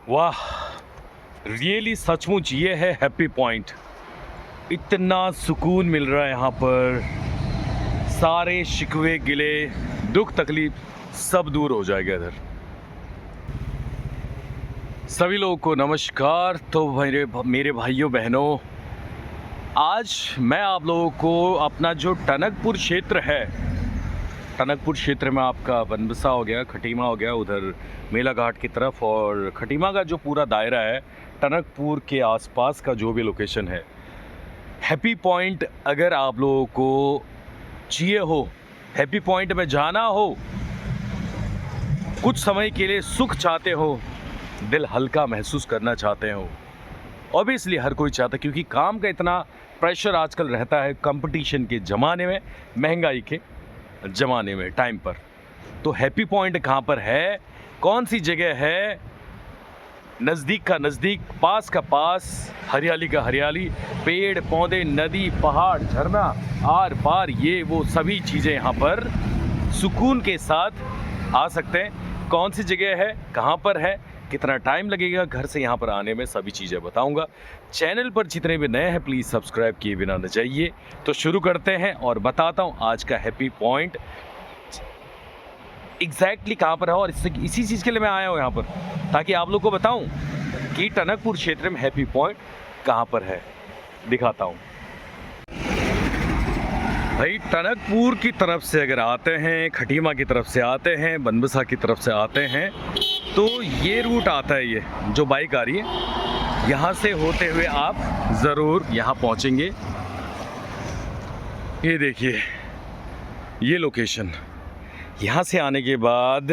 वाह, रियली सचमुच ये है हैप्पी पॉइंट। इतना सुकून मिल रहा है यहाँ पर, सारे शिकवे गिले दुख तकलीफ सब दूर हो जाएगा इधर। सभी लोगों को नमस्कार। तो मेरे भाइयों बहनों, आज मैं आप लोगों को अपना जो टनकपुर क्षेत्र है, टनकपुर क्षेत्र में आपका बनबसा हो गया, खटीमा हो गया उधर मेला घाट की तरफ, और खटीमा का जो पूरा दायरा है, टनकपुर के आसपास का जो भी लोकेशन है, हैप्पी पॉइंट अगर आप लोगों को चाहिए हो, हैप्पी पॉइंट में जाना हो, कुछ समय के लिए सुख चाहते हो, दिल हल्का महसूस करना चाहते हो, ऑब्वियसली हर कोई चाहता है क्योंकि काम का इतना प्रेशर आजकल रहता है, कंपटीशन के ज़माने में, महंगाई के ज़माने में, टाइम पर। तो हैप्पी पॉइंट कहाँ पर है, कौन सी जगह है? नज़दीक का नज़दीक, पास का पास, हरियाली का हरियाली, पेड़ पौधे, नदी, पहाड़, झरना, आर पार, ये वो सभी चीज़ें यहाँ पर सुकून के साथ आ सकते हैं। कौन सी जगह है, कहाँ पर है, कितना टाइम लगेगा घर से यहाँ पर आने में, सभी चीज़ें बताऊंगा। चैनल पर जितने भी नए हैं प्लीज़ सब्सक्राइब किए बिना न जाइए। तो शुरू करते हैं और बताता हूँ आज का हैप्पी पॉइंट एग्जैक्टली कहाँ पर है। और इसी चीज़ के लिए मैं आया हूँ यहाँ पर, ताकि आप लोग को बताऊँ कि टनकपुर क्षेत्र में हैप्पी पॉइंट कहाँ पर है। दिखाता हूँ भाई, टनकपुर की तरफ से अगर आते हैं, खटीमा की तरफ से आते हैं, बनबसा की तरफ से आते हैं, तो ये रूट आता है। ये जो बाइक आ रही है, यहाँ से होते हुए आप ज़रूर यहाँ पहुँचेंगे। ये देखिए ये लोकेशन, यहाँ से आने के बाद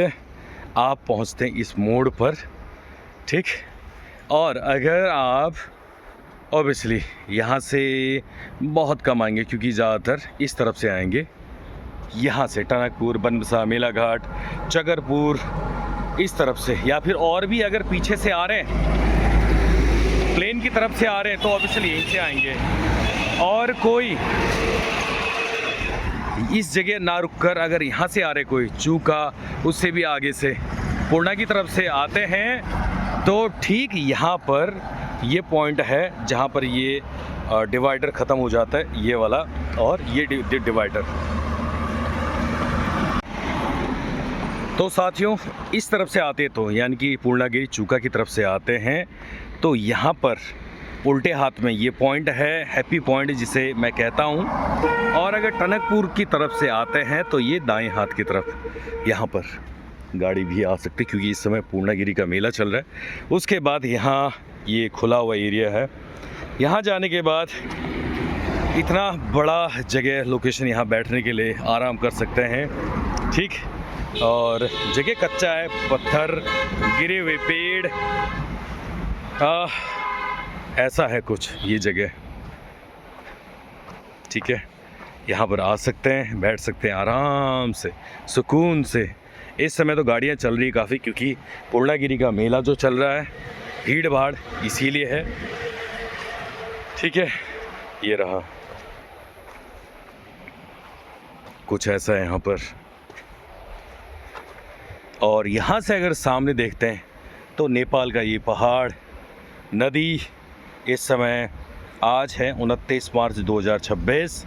आप पहुँचते हैं इस मोड़ पर, ठीक। और अगर आप ऑब्वियसली यहाँ से बहुत कम आएंगे क्योंकि ज़्यादातर इस तरफ से आएंगे, यहाँ से टनकपुर, बनबसा, मेला घाट, चकरपुर, इस तरफ से, या फिर और भी अगर पीछे से आ रहे हैं, प्लेन की तरफ से आ रहे हैं, तो ऑब्वियसली यहीं से आएंगे। और कोई इस जगह ना रुककर अगर यहाँ से आ रहे कोई चूका, उससे भी आगे से पूर्णा की तरफ से आते हैं, तो ठीक यहाँ पर ये पॉइंट है जहाँ पर ये डिवाइडर ख़त्म हो जाता है, ये वाला, और ये डिवाइडर। तो साथियों, इस तरफ से आते तो यानी कि पूर्णागिरी चूका की तरफ से आते हैं, तो यहाँ पर उल्टे हाथ में ये पॉइंट है, हैप्पी पॉइंट जिसे मैं कहता हूँ। और अगर टनकपुर की तरफ से आते हैं तो ये दाएं हाथ की तरफ, यहाँ पर गाड़ी भी आ सकती है क्योंकि इस समय पूर्णागिरी का मेला चल रहा है। उसके बाद यहाँ ये खुला हुआ एरिया है। यहाँ जाने के बाद इतना बड़ा जगह, लोकेशन, यहाँ बैठने के लिए आराम कर सकते हैं, ठीक। और जगह कच्चा है, पत्थर, गिरे हुए पेड़, ऐसा है कुछ ये जगह, ठीक है। यहाँ पर आ सकते हैं, बैठ सकते हैं आराम से, सुकून से। इस समय तो गाड़ियाँ चल रही काफ़ी क्योंकि पूर्णागिरी का मेला जो चल रहा है, भीड़ भाड़ इसीलिए है, ठीक है। ये रहा कुछ ऐसा है यहाँ पर। और यहाँ से अगर सामने देखते हैं तो नेपाल का ये पहाड़, नदी, इस समय आज है 29 मार्च 2026,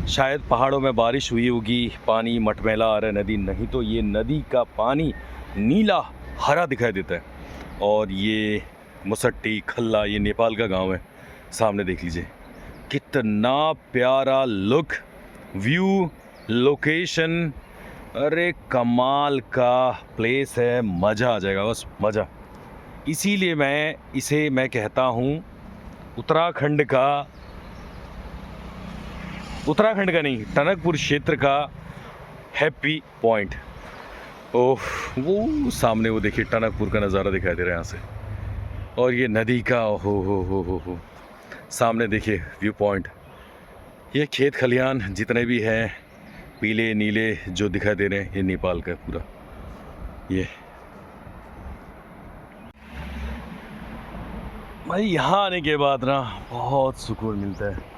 शायद पहाड़ों में बारिश हुई होगी, पानी मटमैला आ रहा है नदी, नहीं तो ये नदी का पानी नीला हरा दिखाई देता है। और ये मुसट्टी खल्ला, ये नेपाल का गांव है, सामने देख लीजिए कितना प्यारा लुक, व्यू, लोकेशन, अरे कमाल का प्लेस है, मज़ा आ जाएगा, बस मज़ा। इसीलिए मैं कहता हूँ उत्तराखंड का नहीं, टनकपुर क्षेत्र का हैप्पी पॉइंट। ओह, वो सामने वो देखिए टनकपुर का नज़ारा दिखाई दे रहा है यहाँ से, और ये नदी का हो सामने देखिए व्यू पॉइंट। ये खेत खलियान जितने भी हैं, पीले नीले जो दिखाई दे रहे हैं, ये नेपाल का पूरा। ये भाई यहाँ आने के बाद ना बहुत सुकून मिलता है,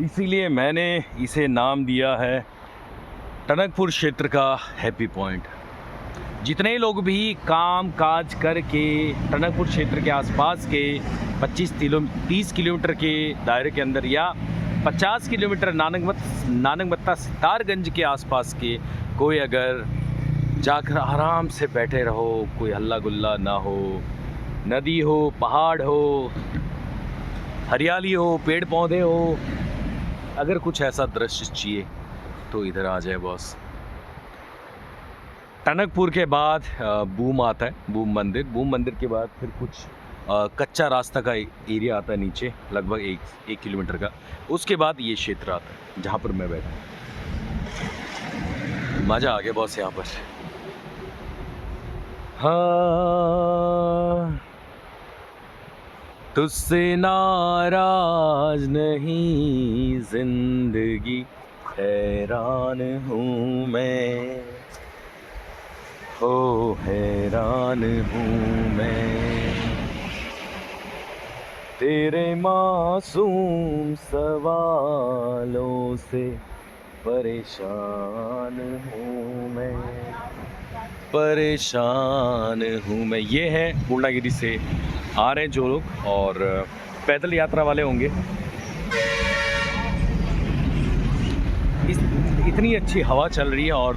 इसीलिए मैंने इसे नाम दिया है टनकपुर क्षेत्र का हैप्पी पॉइंट। जितने लोग भी काम काज करके टनकपुर क्षेत्र के आसपास के 30 किलोमीटर के दायरे के अंदर या 50 किलोमीटर नानकमत्ता सितारगंज के आसपास के कोई अगर जाकर आराम से बैठे रहो, कोई हल्ला गुल्ला ना हो, नदी हो, पहाड़ हो, हरियाली हो, पेड़ पौधे हो, अगर कुछ ऐसा दृश्य चाहिए तो इधर आ जाए बॉस। टनकपुर के बाद बूम आता है, बूम मंदिर के बाद फिर कुछ कच्चा रास्ता का एरिया आता है नीचे, लगभग एक किलोमीटर का। उसके बाद ये क्षेत्र आता है जहाँ पर मैं बैठा। मज़ा आ गया बॉस यहाँ पर। हाँ, तुझसे नाराज नहीं जिंदगी, हैरान हूँ मैं, ओ हैरान हूँ मैं, तेरे मासूम सवालों से परेशान हूँ मैं, परेशान हूँ मैं। ये है पूर्णागिरी से आ रहे हैं जो लोग, और पैदल यात्रा वाले होंगे। इतनी अच्छी हवा चल रही है और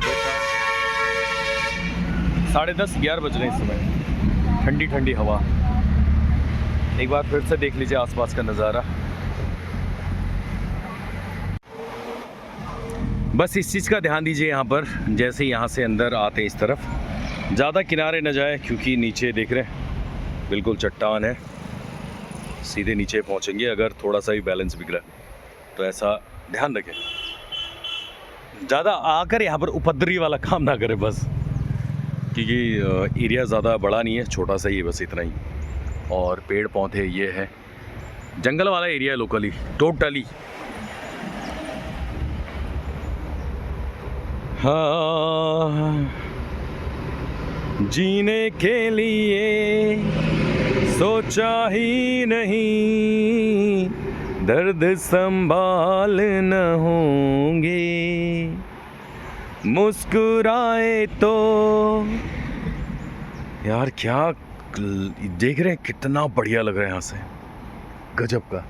10:30-11 बज रहे हैं इस समय, ठंडी ठंडी हवा। एक बार फिर से देख लीजिए आसपास का नज़ारा। बस इस चीज़ का ध्यान दीजिए यहाँ पर, जैसे यहाँ से अंदर आते हैं इस तरफ ज़्यादा किनारे न जाए, क्योंकि नीचे देख रहे हैं बिल्कुल चट्टान है, सीधे नीचे पहुँचेंगे अगर थोड़ा सा भी बैलेंस बिगड़ा, तो ऐसा ध्यान रखें। ज़्यादा आकर यहाँ पर उपद्रवी वाला काम ना करें बस, क्योंकि एरिया ज़्यादा बड़ा नहीं है, छोटा सा ही है, बस इतना ही। और पेड़ पौधे ये है, जंगल वाला एरिया है लोकली टोटली। हाँ, जीने के लिए सोचा ही नहीं, दर्द संभाल न होंगे, मुस्कुराए तो। यार क्या देख रहे हैं, कितना बढ़िया लग रहा है यहाँ से, गजब का।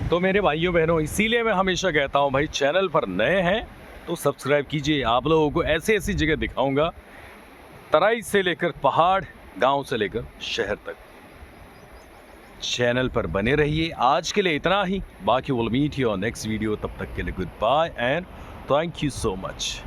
तो मेरे भाइयों बहनों, इसीलिए मैं हमेशा कहता हूँ भाई, चैनल पर नए हैं तो सब्सक्राइब कीजिए। आप लोगों को ऐसी ऐसी जगह दिखाऊंगा, तराई से लेकर पहाड़, गांव से लेकर शहर तक। चैनल पर बने रहिए। आज के लिए इतना ही, बाकी will meet you on next video. तब तक के लिए goodbye and thank you so much.